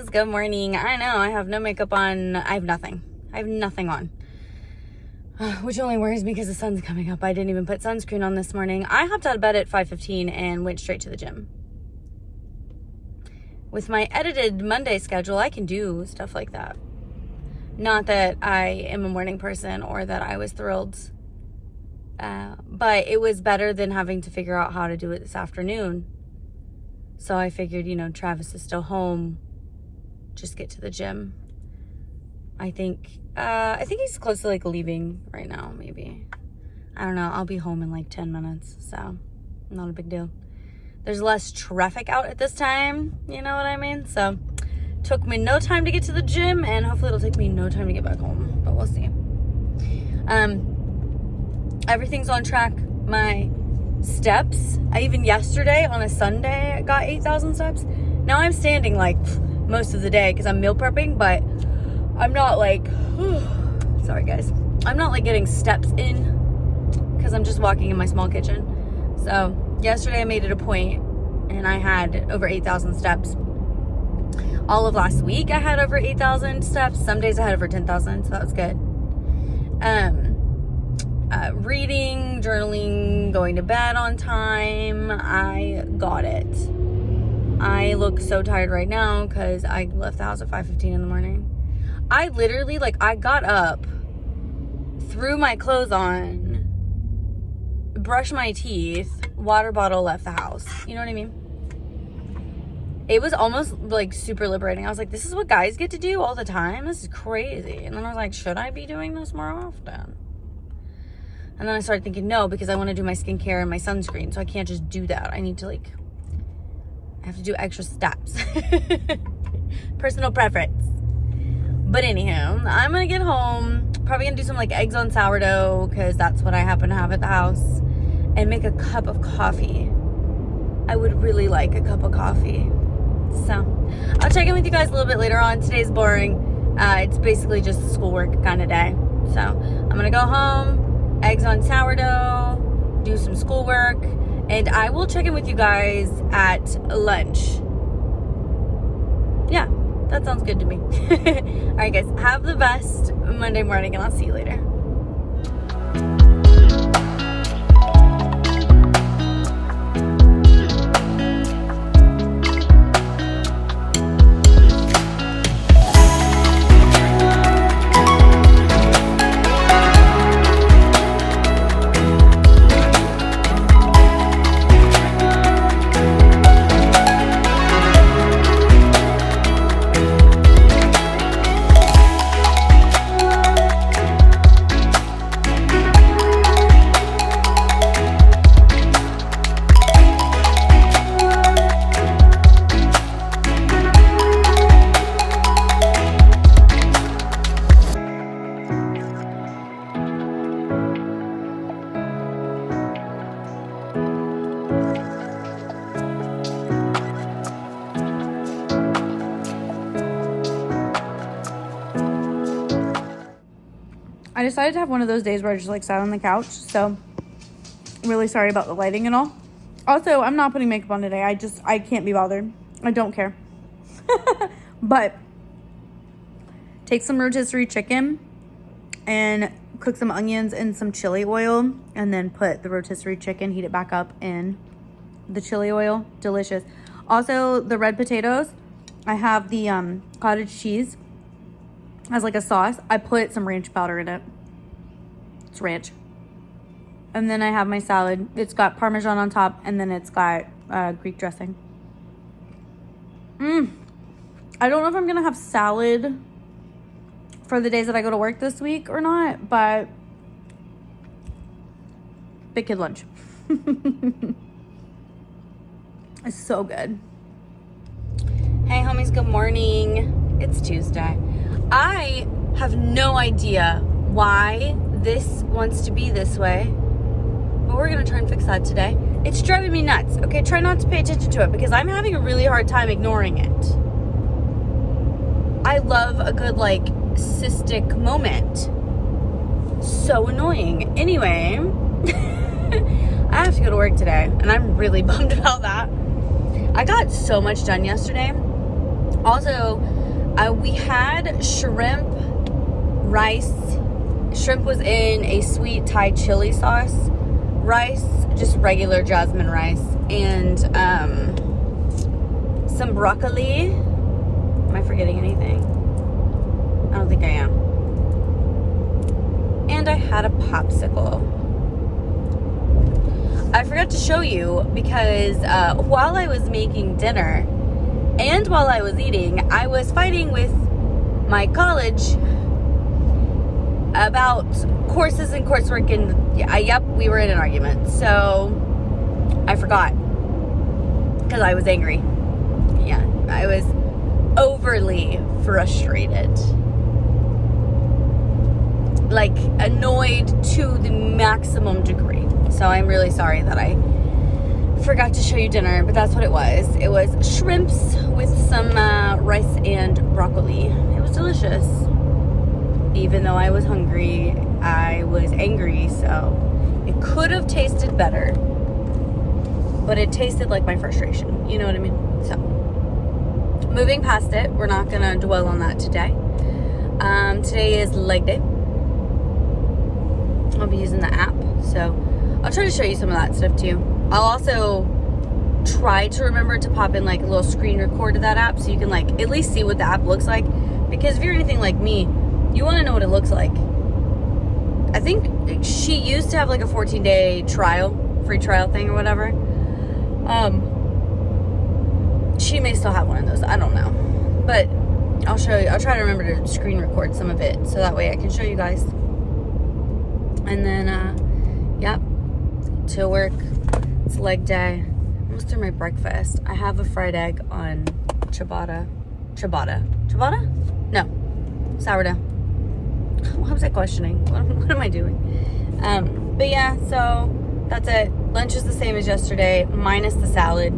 homies, good morning. I know I have no makeup on. I have nothing on, which only worries me because the sun's coming up. I didn't even put sunscreen on this morning. I hopped out of bed at 5:15 and went straight to the gym. With my edited Monday schedule, I can do stuff like that. Not that I am a morning person or that I was thrilled, but it was better than having to figure out how to do it this afternoon. So I figured, Travis is still home. Just get to the gym. I think he's close to leaving right now, maybe. I don't know. I'll be home in 10 minutes, so not a big deal. There's less traffic out at this time, you know what I mean? So took me no time to get to the gym, and hopefully it'll take me no time to get back home, but we'll see. Everything's on track. My steps, even yesterday on a Sunday, I got 8,000 steps. Now I'm standing most of the day because I'm meal prepping, but I'm not sorry guys, I'm not getting steps in because I'm just walking in my small kitchen. So yesterday I made it a point and I had over 8,000 steps. All of last week I had over 8,000 steps. Some days I had over 10,000, so that was good. Reading, journaling, going to bed on time. I got it. I look so tired right now because I left the house at 5:15 in the morning. I literally, I got up, threw my clothes on, brushed my teeth, water bottle, left the house. You know what I mean? It was almost super liberating. I was like, this is what guys get to do all the time? This is crazy. And then I was like, should I be doing this more often? And then I started thinking, no, because I want to do my skincare and my sunscreen. So I can't just do that. I need to I have to do extra steps. Personal preference. But anywho, I'm going to get home. Probably going to do some eggs on sourdough because that's what I happen to have at the house. And make a cup of coffee. I would really like a cup of coffee. So I'll check in with you guys a little bit later on. Today's boring. It's basically just a schoolwork kind of day. So I'm going to go home. Eggs on sourdough, do some schoolwork, and I will check in with you guys at lunch. Yeah, that sounds good to me. All right, guys, have the best Monday morning, and I'll see you later. I decided to have one of those days where I just sat on the couch, so really sorry about the lighting and all. Also, I'm not putting makeup on today. I can't be bothered. I don't care. But take some rotisserie chicken and cook some onions in some chili oil, and then put the rotisserie chicken, heat it back up in the chili oil. Delicious. Also, the red potatoes, I have the cottage cheese as a sauce. I put some ranch powder in it. It's ranch. And then I have my salad. It's got Parmesan on top, and then it's got Greek dressing. I don't know if I'm going to have salad for the days that I go to work this week or not, but big kid lunch. It's so good. Hey homies, good morning. It's Tuesday. I have no idea why this wants to be this way, but we're going to try and fix that today. It's driving me nuts. Okay, try not to pay attention to it because I'm having a really hard time ignoring it. I love a good, cystic moment. So annoying. Anyway, I have to go to work today, and I'm really bummed about that. I got so much done yesterday. Also, We had shrimp, rice. Shrimp was in a sweet Thai chili sauce. Rice, just regular jasmine rice. And some broccoli. Am I forgetting anything? I don't think I am. And I had a popsicle. I forgot to show you because while I was making dinner and while I was eating, I was fighting with my college about courses and coursework, and yep, we were in an argument. So I forgot because I was angry. Yeah, I was overly frustrated. Like annoyed to the maximum degree. So I'm really sorry that I forgot to show you dinner, but that's what it was. It was shrimps with some rice and broccoli. It was delicious. Even though I was hungry, I was angry, so it could have tasted better. But it tasted like my frustration. You know what I mean? So, moving past it, we're not going to dwell on that today. Today is leg day. I'll be using the app, so I'll try to show you some of that stuff too. I'll also try to remember to pop in like a little screen record of that app so you can like at least see what the app looks like, because if you're anything like me, you want to know what it looks like. I think she used to have like a 14-day free trial thing or whatever. She may still have one of those, I don't know, but I'll show you. I'll try to remember to screen record some of it so that way I can show you guys. And then, yep, to work. It's leg day. Almost through my breakfast. I have a fried egg on ciabatta? No, sourdough. What was I questioning? What am I doing? But yeah, so that's it. Lunch is the same as yesterday, minus the salad.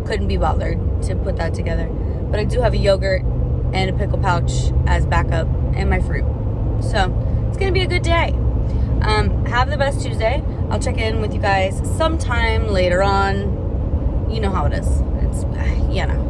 Couldn't be bothered to put that together. But I do have a yogurt and a pickle pouch as backup and my fruit. So it's going to be a good day. Have the best Tuesday. I'll check in with you guys sometime later on. You know how it is. It's, you know.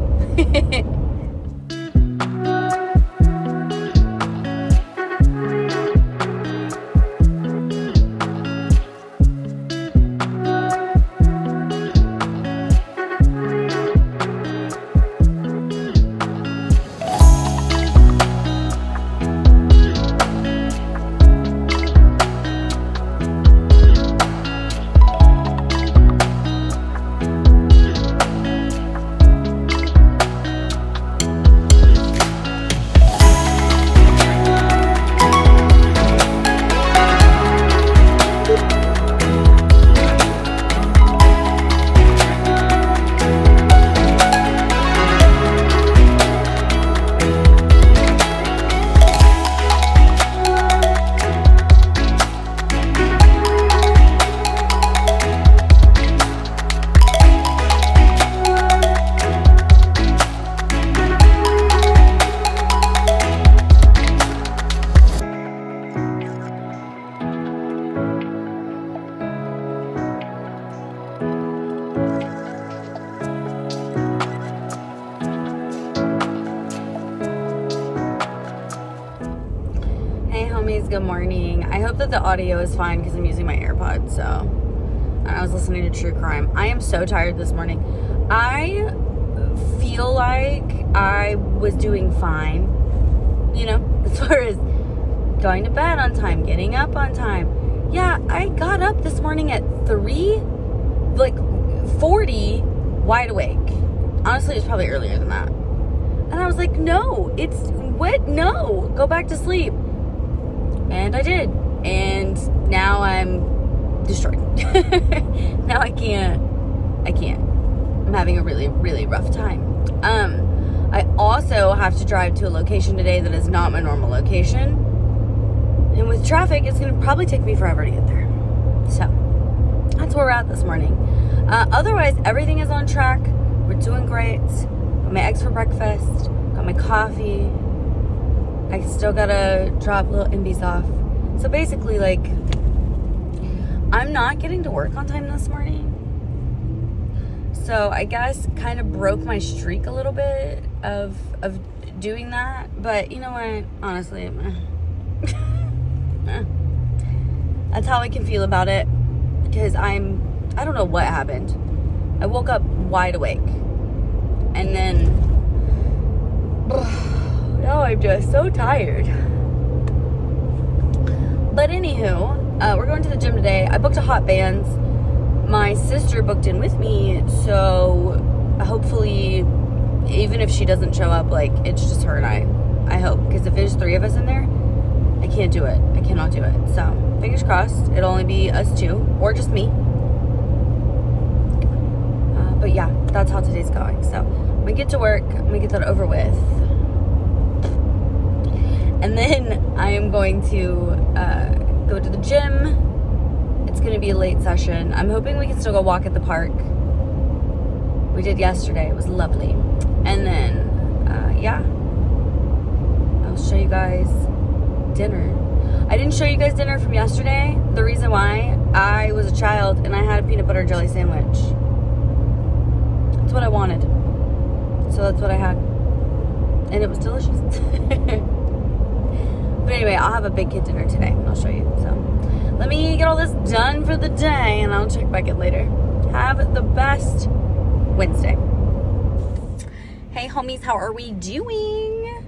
Good morning. I hope that the audio is fine because I'm using my AirPods. So I was listening to true crime. I am so tired this morning. I feel like I was doing fine, you know, as far as going to bed on time, getting up on time. Yeah, I got up this morning at 3:40 wide awake. Honestly, it was probably earlier than that. And I was like, no, it's what? No, go back to sleep. And I did. And now I'm destroyed. Now I can't. I'm having a really, really rough time. I also have to drive to a location today that is not my normal location. And with traffic, it's going to probably take me forever to get there. So, that's where we're at this morning. Otherwise, everything is on track. We're doing great. Got my eggs for breakfast. Got my coffee. I still gotta drop little imbies off. So basically, like, I'm not getting to work on time this morning. So I guess kind of broke my streak a little bit of doing that, but you know what? Honestly, that's how I can feel about it, because I don't know what happened. I woke up wide awake, and then now I'm just so tired. But anywho, we're going to the gym today. I booked a hot bands. My sister booked in with me, so hopefully, even if she doesn't show up, like, it's just her and I hope, because if there's 3 of us in there, I can't do it. I cannot do it. So fingers crossed, it'll only be us 2 or just me. But yeah, that's how today's going. So I'm gonna get to work. I'm gonna get that over with, and then I am going to go to the gym. It's gonna be a late session. I'm hoping we can still go walk at the park. We did yesterday. It was lovely. And then yeah, I'll show you guys dinner. I didn't show you guys dinner from yesterday. The reason why, I was a child and I had a peanut butter jelly sandwich. That's what I wanted. So that's what I had. And it was delicious. But anyway, I'll have a big kid dinner today. I'll show you. So let me get all this done for the day and I'll check back in later. Have the best Wednesday. Hey homies, how are we doing?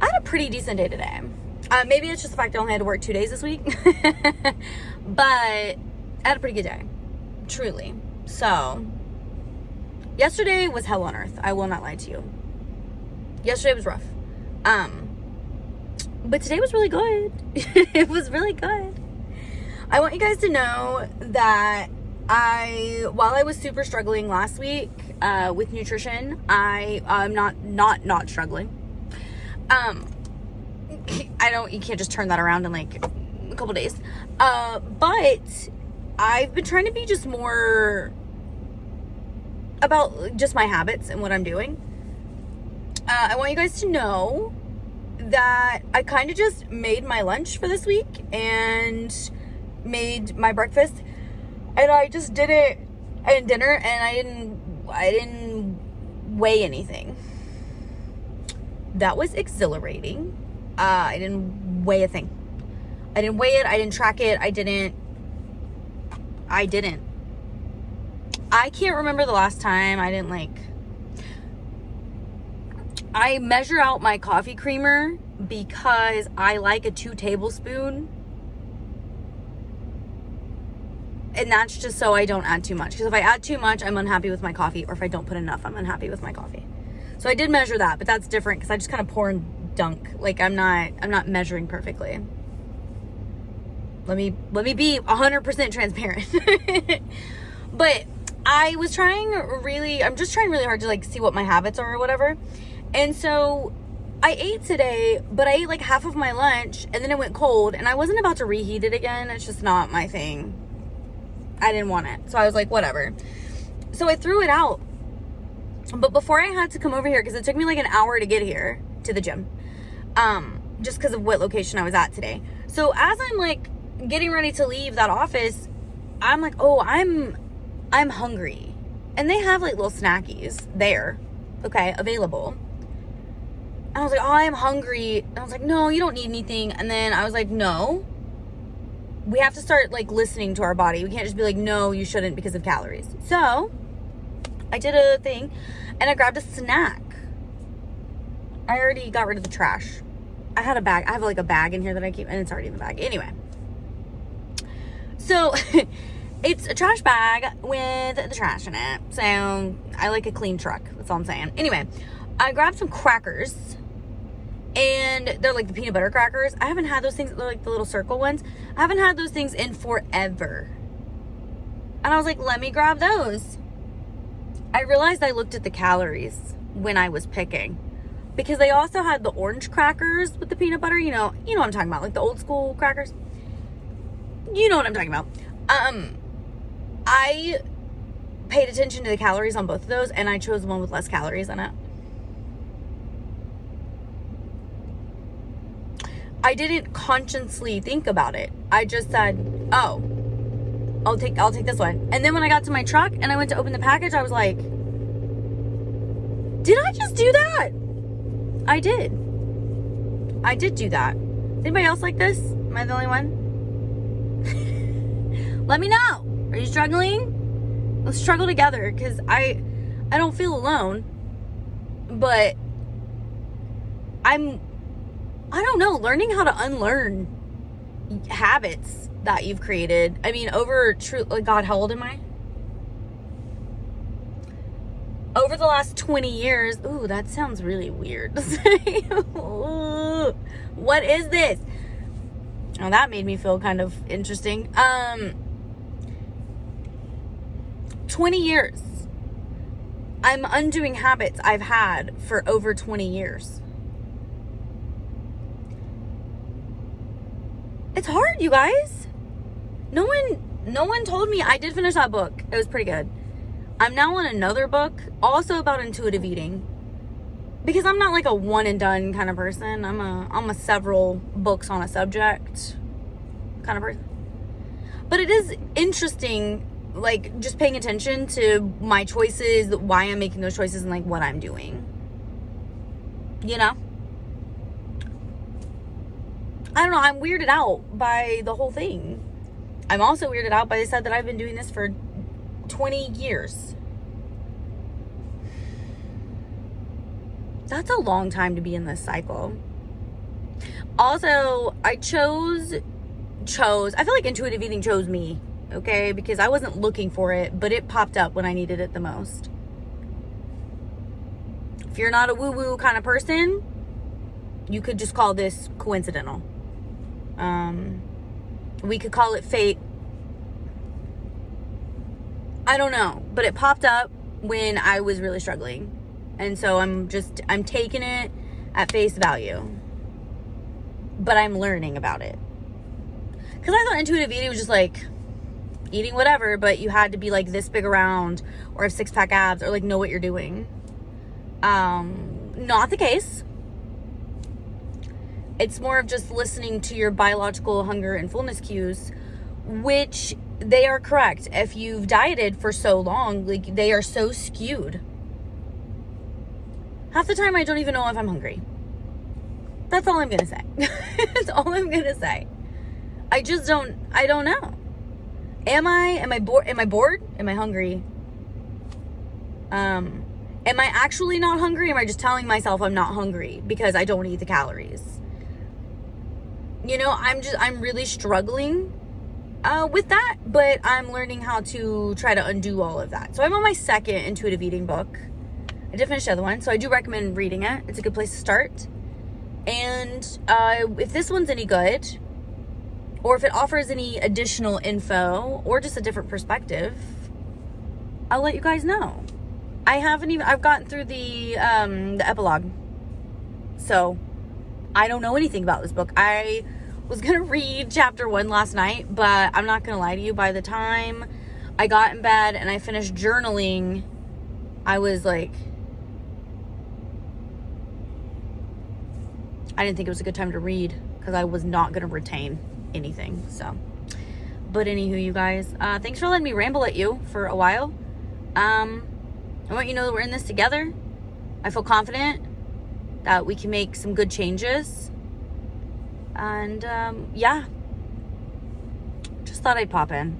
I had a pretty decent day today. Maybe it's just the fact I only had to work 2 days this week. But I had a pretty good day. Truly. So yesterday was hell on earth. I will not lie to you. Yesterday was rough. But today was really good. It was really good. I want you guys to know that while I was super struggling last week with nutrition, I'm not struggling. You can't just turn that around in like a couple days. But I've been trying to be just more about just my habits and what I'm doing. I want you guys to know that I kind of just made my lunch for this week and made my breakfast, and I just did it at dinner, and I didn't weigh anything. That was exhilarating. I didn't weigh a thing. I didn't weigh it. I didn't track it. I didn't. I can't remember the last time I measure out my coffee creamer because I like a 2 tablespoon. And that's just so I don't add too much. Because if I add too much, I'm unhappy with my coffee. Or if I don't put enough, I'm unhappy with my coffee. So I did measure that, but that's different because I just kind of pour and dunk. Like I'm not measuring perfectly. Let me be 100% transparent. But I'm just trying really hard to like see what my habits are or whatever. And so I ate today, but I ate like half of my lunch and then it went cold and I wasn't about to reheat it again. It's just not my thing. I didn't want it. So I was like, whatever. So I threw it out. But before I had to come over here, because it took me like an hour to get here to the gym, just because of what location I was at today. So as I'm like getting ready to leave that office, I'm like, oh, I'm hungry. And they have like little snackies there, okay, available. And I was like, oh, I'm hungry. And I was like, no, you don't need anything. And then I was like, no. We have to start like listening to our body. We can't just be like, no, you shouldn't because of calories. So I did a thing and I grabbed a snack. I already got rid of the trash. I had a bag. I have like a bag in here that I keep, and it's already in the bag. Anyway. So it's a trash bag with the trash in it. So I like a clean truck. That's all I'm saying. Anyway, I grabbed some crackers. And they're like the peanut butter crackers. I haven't had those things. They're like the little circle ones. I haven't had those things in forever. And I was like, let me grab those. I realized I looked at the calories when I was picking. Because they also had the orange crackers with the peanut butter. You know what I'm talking about. Like the old school crackers. You know what I'm talking about. I paid attention to the calories on both of those. And I chose the one with less calories in it. I didn't consciously think about it. I just said, oh, I'll take this one. And then when I got to my truck and I went to open the package, I was like, did I just do that? I did do that. Anybody else like this? Am I the only one? Let me know. Are you struggling? Let's struggle together, because I don't feel alone, but I don't know, learning how to unlearn habits that you've created. I mean, God, how old am I? Over the last 20 years, ooh, that sounds really weird to say. Ooh, what is this? Oh, that made me feel kind of interesting. 20 years. I'm undoing habits I've had for over 20 years. It's hard, you guys. No one told me. I did finish that book. It was pretty good. I'm now on another book, also about intuitive eating, because I'm not like a one and done kind of person. I'm a several books on a subject kind of person. But it is interesting, like, just paying attention to my choices, why I'm making those choices, and like what I'm doing. You know? I don't know, I'm weirded out by the whole thing. I'm also weirded out by the fact that I've been doing this for 20 years. That's a long time to be in this cycle. Also, I chose, I feel like intuitive eating chose me, okay? Because I wasn't looking for it, but it popped up when I needed it the most. If you're not a woo-woo kind of person, you could just call this coincidental. We could call it fate. I don't know, but it popped up when I was really struggling. And so I'm taking it at face value. But I'm learning about it. Because I thought intuitive eating was just like eating whatever, but you had to be like this big around, or have 6-pack abs, or like know what you're doing. Not the case. It's more of just listening to your biological hunger and fullness cues, which they are correct. If you've dieted for so long, like, they are so skewed. Half the time I don't even know if I'm hungry. That's all I'm gonna say. That's all I'm gonna say. I don't know. Am I bored? Am I hungry? Am I actually not hungry? Am I just telling myself I'm not hungry because I don't eat the calories? You know, I'm really struggling with that, but I'm learning how to try to undo all of that. So I'm on my second intuitive eating book. I did finish the other one, so I do recommend reading it. It's a good place to start. And if this one's any good, or if it offers any additional info, or just a different perspective, I'll let you guys know. I've gotten through the epilogue. So I don't know anything about this book. I was going to read chapter 1 last night, but I'm not going to lie to you. By the time I got in bed and I finished journaling, I was like, I didn't think it was a good time to read because I was not going to retain anything. So, but anywho, you guys, thanks for letting me ramble at you for a while. I want you to know that we're in this together. I feel confident that we can make some good changes. And yeah, just thought I'd pop in.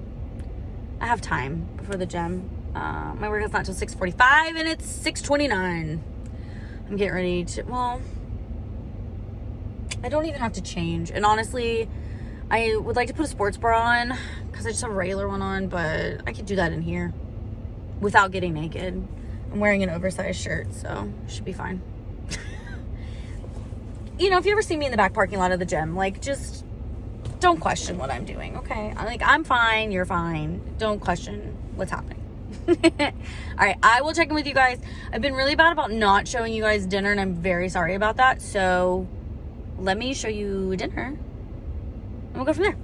I have time before the gym. My workout's not till 6:45 and it's 6:29. I'm getting ready to, well, I don't even have to change. And honestly, I would like to put a sports bra on because I just have a regular one on, but I could do that in here without getting naked. I'm wearing an oversized shirt, so it should be fine. You know, if you ever see me in the back parking lot of the gym, like, just don't question what I'm doing, okay? I'm fine, you're fine. Don't question what's happening. All right, I will check in with you guys. I've been really bad about not showing you guys dinner, and I'm very sorry about that. So let me show you dinner, and we'll go from there.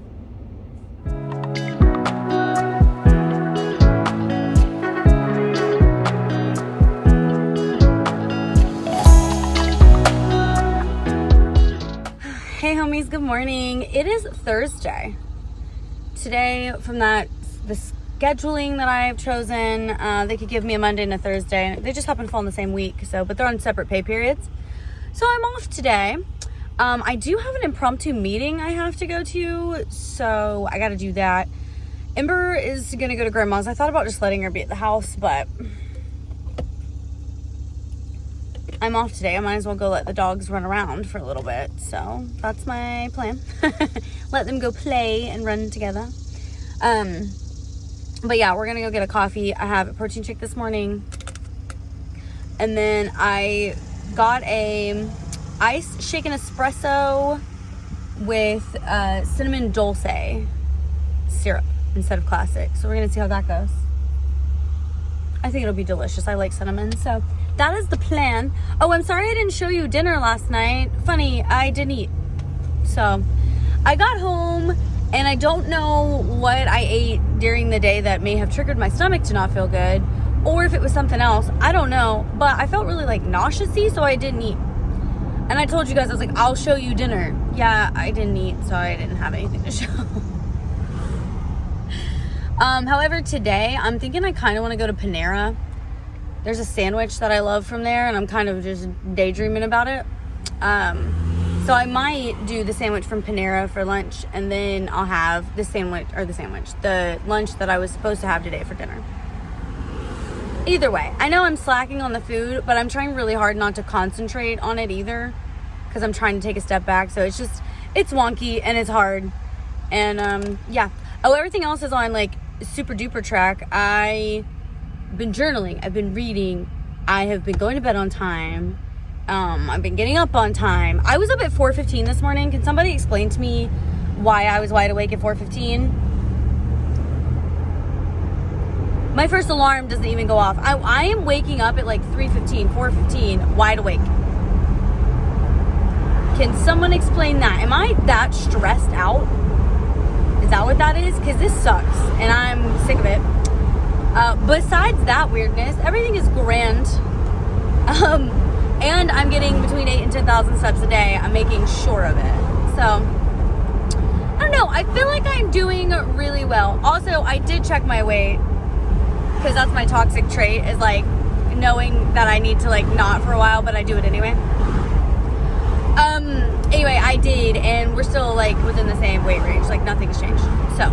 Hey homies, good morning. It is Thursday. Today, from the scheduling that I've chosen, they could give me a Monday and a Thursday. They just happen to fall in the same week, but they're on separate pay periods. So I'm off today. I do have an impromptu meeting I have to go to, so I got to do that. Ember is going to go to grandma's. I thought about just letting her be at the house, but I'm off today. I might as well go let the dogs run around for a little bit. So that's my plan. Let them go play and run together. But yeah, we're going to go get a coffee. I have a protein shake this morning. And then I got a iced shaken espresso with cinnamon dulce syrup instead of classic. So we're going to see how that goes. I think it'll be delicious. I like cinnamon. So that is the plan. Oh, I'm sorry I didn't show you dinner last night. Funny, I didn't eat. So I got home and I don't know what I ate during the day that may have triggered my stomach to not feel good, or if it was something else. I don't know. But I felt really like nauseous-y, so I didn't eat. And I told you guys, I was like, I'll show you dinner. Yeah, I didn't eat, so I didn't have anything to show. However, today, I'm thinking I kind of want to go to Panera. There's a sandwich that I love from there, and I'm kind of just daydreaming about it. So I might do the sandwich from Panera for lunch, and then I'll have the lunch that I was supposed to have today for dinner. Either way, I know I'm slacking on the food, but I'm trying really hard not to concentrate on it either, because I'm trying to take a step back. So it's wonky and it's hard. And yeah. Oh, everything else is on like super duper track. I've been journaling. I've been reading. I have been going to bed on time. I've been getting up on time. I was up at 4:15 this morning. Can somebody explain to me why I was wide awake at 4:15? My first alarm doesn't even go off. I am waking up at like 3:15, 4:15, wide awake. Can someone explain that? Am I that stressed out? Is that what that is? Because this sucks, and I'm sick of it. Besides that weirdness, everything is grand. And I'm getting between 8,000 and 10,000 steps a day. I'm making sure of it. So, I don't know. I feel like I'm doing really well. Also, I did check my weight, because that's my toxic trait, is like knowing that I need to like not for a while, but I do it anyway. Anyway, I did, and we're still like within the same weight range, like nothing's changed. So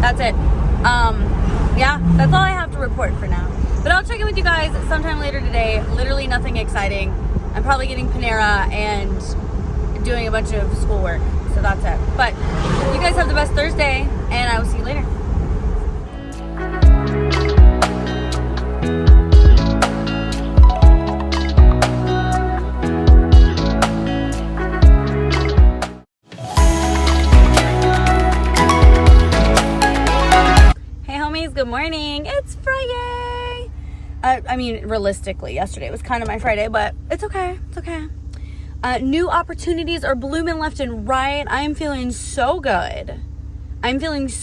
that's it. Yeah, that's all I have to report for now. But I'll check in with you guys sometime later today. Literally nothing exciting. I'm probably getting Panera and doing a bunch of schoolwork. So that's it. But you guys have the best Thursday, and I will see you later. Hey homies, good morning. It's Friday. I mean, realistically, yesterday was kind of my Friday, but it's okay. It's okay. New opportunities are blooming left and right. I'm feeling so good. I'm just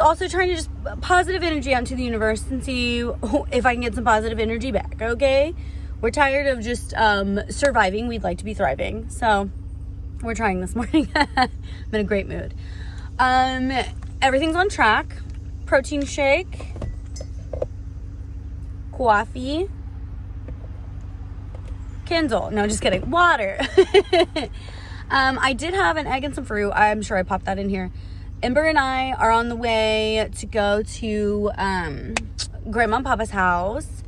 also trying to just positive energy out into the universe and see if I can get some positive energy back, okay? We're tired of just surviving. We'd like to be thriving. So we're trying this morning. I'm in a great mood. Everything's on track. Protein shake. Coffee. Kindle. No, just kidding. Water. I did have an egg and some fruit. I'm sure I popped that in here. Ember and I are on the way to go to Grandma and Papa's house.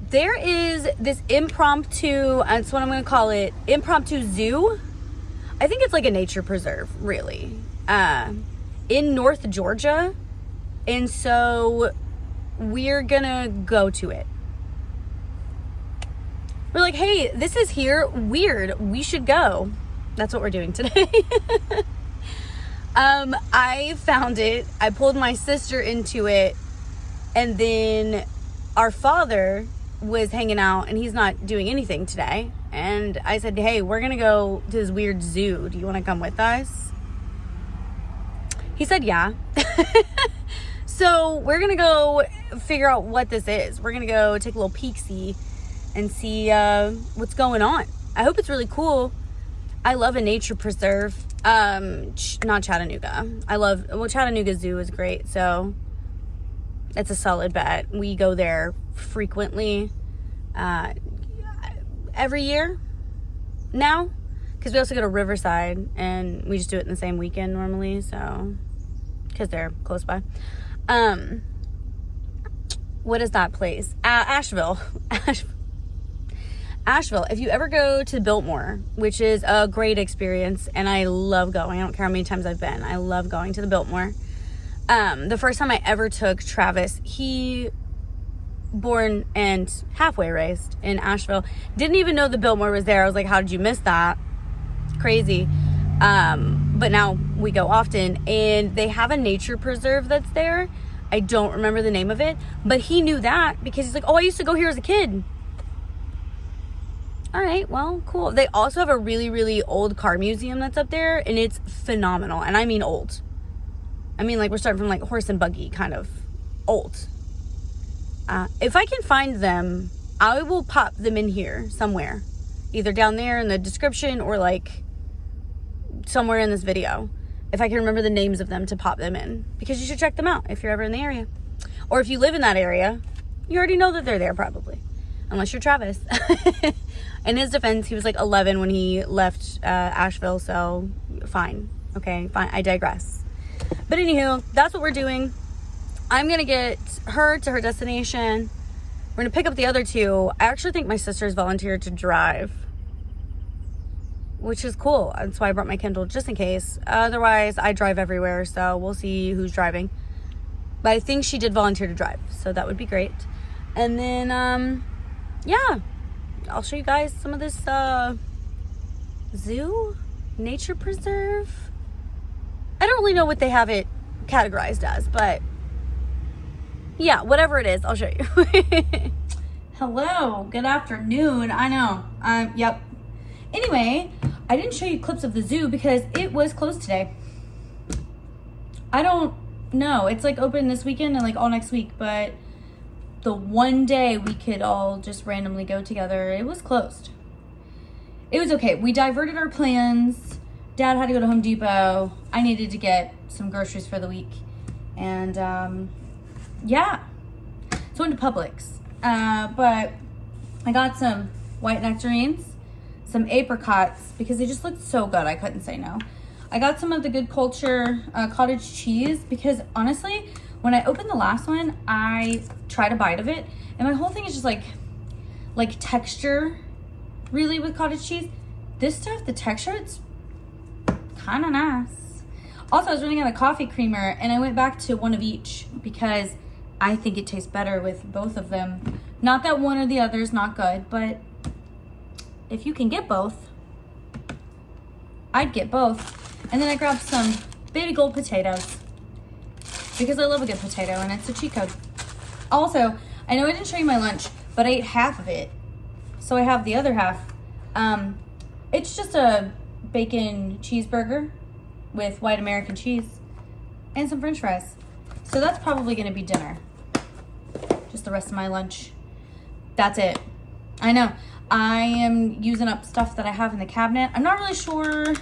There is this impromptu, that's what I'm going to call it, impromptu zoo. I think it's like a nature preserve, really, in North Georgia. And so we're going to go to it. We're like, hey, this is here. Weird. We should go. That's what we're doing today. I found it. I pulled my sister into it. And then our father was hanging out, and he's not doing anything today. And I said, hey, we're going to go to this weird zoo. Do you want to come with us? He said, yeah. So we're going to go figure out what this is. We're going to go take a little peek-see and see what's going on. I hope it's really cool. I love a nature preserve. Not Chattanooga. Chattanooga Zoo is great. So It's a solid bet. We go there frequently, every year now, because we also go to Riverside, and we just do it in the same weekend normally, so, because they're close by. What is that place? Asheville. Asheville. If you ever go to Biltmore, which is a great experience, and I love going. I don't care how many times I've been. I love going to the Biltmore. The first time I ever took Travis, he born and halfway raised in Asheville. Didn't even know the Biltmore was there. I was like, how did you miss that? Crazy. But now we go often, and they have a nature preserve that's there. I don't remember the name of it, but he knew that because he's like, oh, I used to go here as a kid. All right, well, cool. They also have a really, really old car museum that's up there, and it's phenomenal. And I mean old. I mean, like, we're starting from, like, horse and buggy kind of old. If I can find them, I will pop them in here somewhere. Either down there in the description or, like, somewhere in this video. If I can remember the names of them to pop them in. Because you should check them out if you're ever in the area. Or if you live in that area, you already know that they're there probably. Unless you're Travis. In his defense, he was like 11 when he left Asheville, so fine. Okay, fine. I digress. But anywho, that's what we're doing. I'm going to get her to her destination. We're going to pick up the other two. I actually think my sister's volunteered to drive, which is cool. That's why I brought my Kindle, just in case. Otherwise, I drive everywhere, so we'll see who's driving. But I think she did volunteer to drive, so that would be great. And then, yeah, I'll show you guys some of this zoo, nature preserve. I don't really know what they have it categorized as, but yeah, whatever it is, I'll show you. Hello, good afternoon. I know, yep. Anyway, I didn't show you clips of the zoo because it was closed today. I don't know. It's like open this weekend and like all next week, but the one day we could all just randomly go together, it was closed. It was okay. We diverted our plans. Dad had to go to Home Depot. I needed to get some groceries for the week. And yeah. So I went to Publix. But I got some white nectarines, some apricots, because they just looked so good. I couldn't say no. I got some of the Good Culture cottage cheese because honestly, when I opened the last one, I tried a bite of it, and my whole thing is just like texture, really, with cottage cheese. This stuff, the texture, it's kind of nice. Also, I was running out of coffee creamer, and I went back to one of each because I think it tastes better with both of them. Not that one or the other is not good, but if you can get both, I'd get both. And then I grabbed some baby gold potatoes because I love a good potato, and it's a cheat code. Also, I know I didn't show you my lunch, but I ate half of it, so I have the other half. It's just a bacon cheeseburger with white American cheese and some french fries. So that's probably gonna be dinner. Just the rest of my lunch. That's it. I know. I am using up stuff that I have in the cabinet. I'm not really sure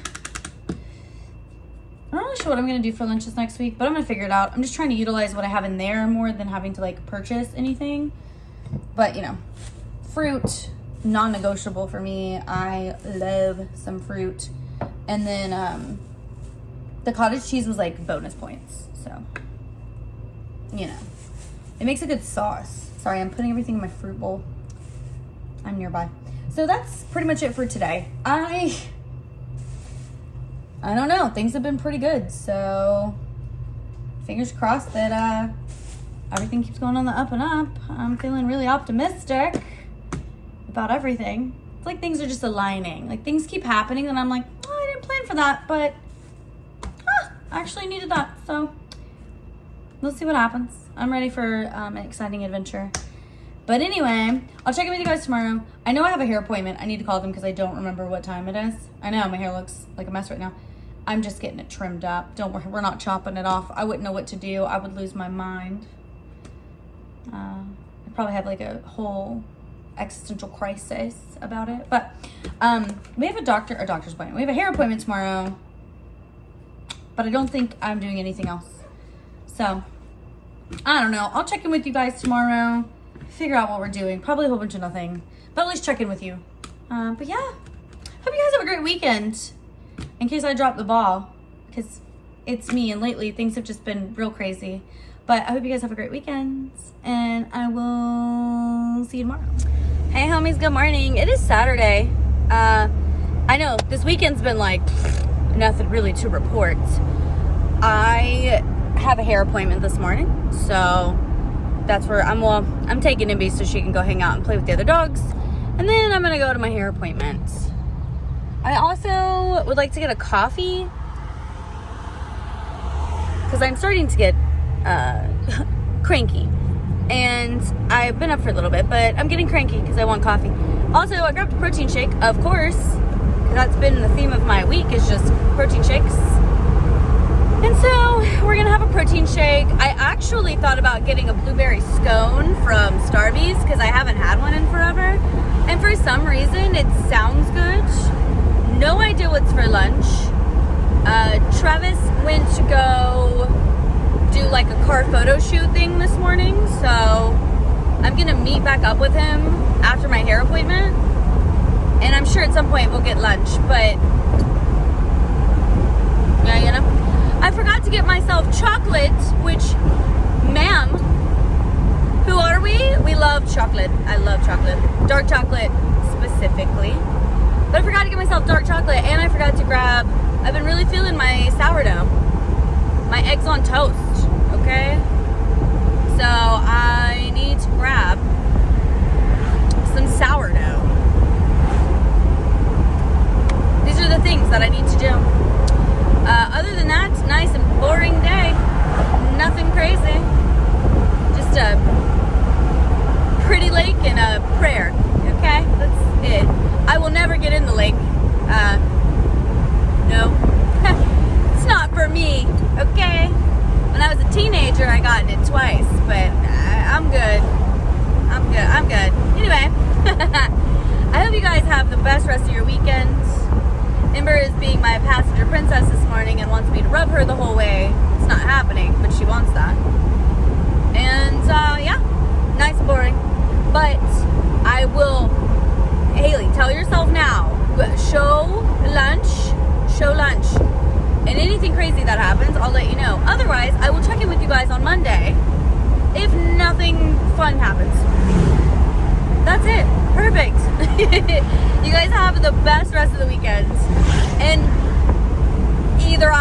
what I'm gonna do for lunch this next week, but I'm gonna figure it out. I'm just trying to utilize what I have in there more than having to like purchase anything. But you know, fruit, non-negotiable for me. I love some fruit. And then the cottage cheese was like bonus points. So, you know, it makes a good sauce. Sorry, I'm putting everything in my fruit bowl. I'm nearby. So that's pretty much it for today. I don't know. Things have been pretty good. So fingers crossed that everything keeps going on the up and up. I'm feeling really optimistic about everything. It's like things are just aligning. Like things keep happening and I'm like, oh, I didn't plan for that, but I actually needed that. So we'll see what happens. I'm ready for an exciting adventure. But anyway, I'll check in with you guys tomorrow. I know I have a hair appointment. I need to call them because I don't remember what time it is. I know my hair looks like a mess right now. I'm just getting it trimmed up. Don't worry, we're not chopping it off. I wouldn't know what to do. I would lose my mind. I'd probably have like a whole existential crisis about it. But we have a doctor's appointment. We have a hair appointment tomorrow. But I don't think I'm doing anything else. So I don't know. I'll check in with you guys tomorrow. Figure out what we're doing. Probably a whole bunch of nothing. But at least check in with you. But yeah. Hope you guys have a great weekend. In case I drop the ball. Because it's me. And lately things have just been real crazy. But I hope you guys have a great weekend. And I will see you tomorrow. Hey homies, good morning. It is Saturday. I know this weekend's been like nothing really to report. I have a hair appointment this morning, so that's where I'm taking Nimby so she can go hang out and play with the other dogs, and then I'm gonna go to my hair appointment. I also would like to get a coffee because I'm starting to get cranky, and I've been up for a little bit, but I'm getting cranky because I want coffee. Also, I grabbed a protein shake, of course, because that's been the theme of my week, is just protein shakes. And so we're gonna have a protein shake. I actually thought about getting a blueberry scone from Starbucks because I haven't had one in forever. And for some reason, it sounds good. No idea what's for lunch. Travis went to go do like a car photo shoot thing this morning. So I'm gonna meet back up with him after my hair appointment. And I'm sure at some point we'll get lunch, but yeah, you know. I forgot to get myself chocolate, which, ma'am, who are we? We love chocolate. I love chocolate. Dark chocolate, specifically. But I forgot to get myself dark chocolate, and I forgot to grab, I've been really feeling my sourdough. My eggs on toast, okay? So I need to grab some sourdough. These are the things that I need to do. Other than that, nice and boring day. Nothing crazy. Just a pretty lake and a prayer. Okay? That's it. I will never get in the lake. No. It's not for me. Okay? When I was a teenager, I got in it twice. But I'm good. I'm good. Anyway. I hope you guys have the best rest of your weekend. Ember is being my passenger princess this morning and wants me to rub her the whole way. It's not happening, but she wants that. And, yeah, nice and boring. But I will, Haley, tell yourself now, show lunch. And anything crazy that happens, I'll let you know. Otherwise, I will check in with you guys on Monday if nothing fun happens. That's it. Perfect. You guys have the best rest of the weekend. And either